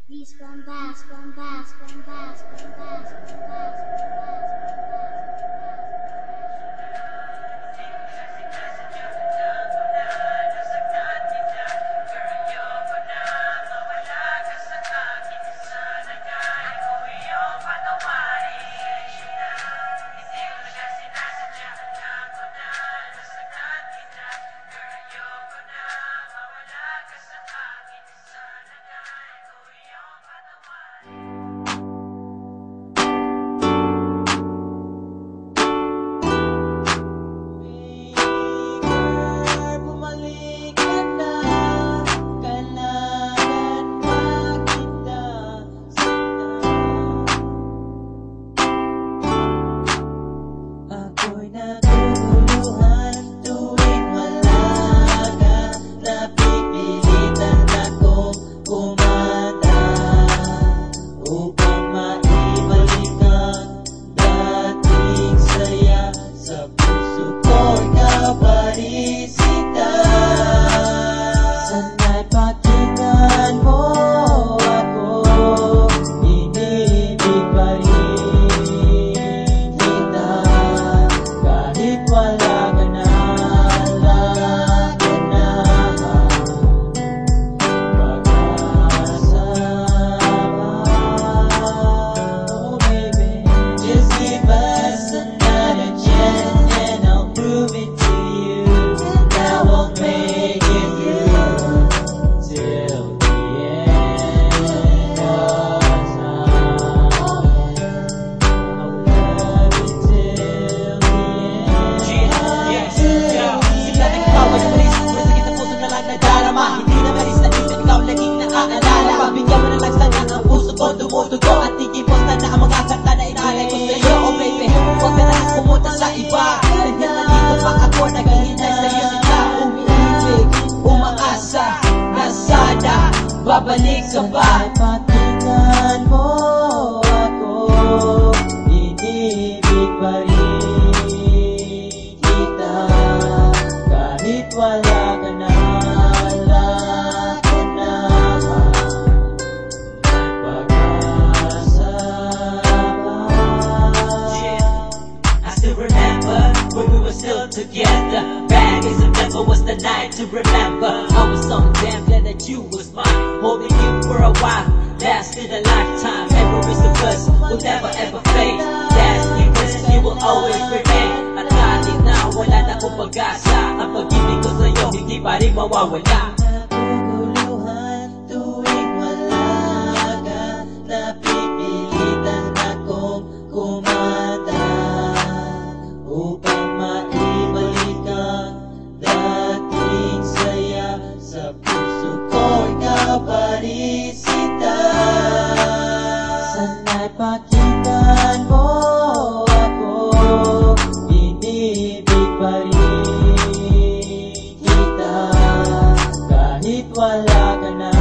Please come back, come back, come back, come back, come back, come Tumutugo at ikiposta na ang mga kanta na inalay ko sa'yo. Oh baby, huwag ka na pumunta sa iba. Dahil nandito pa ako, naghihintay sa'yo sila. Umiibig, umaasa na sana babalik ka ba. Patingan mo ako, inibig pa rin kita. Kahit wala ka na, still together. Back in September was the night to remember. I was so damn glad that you was mine. Holding you for a while, lasted a lifetime. Memories the first will never ever fade. That's the you will always remain. At kahit na wala na akong pag-asa, ang pag-ibig ko sa'yo hindi pa rin mawawala. Naguguluhan tuwing wala ka, napipilitan akong kumanta upang maibalik ang dating saya. Sa puso ko ikaw pa rin sita. Sana'y pakinggan mo ako, inibig pa rin kita. Kahit wala ka na,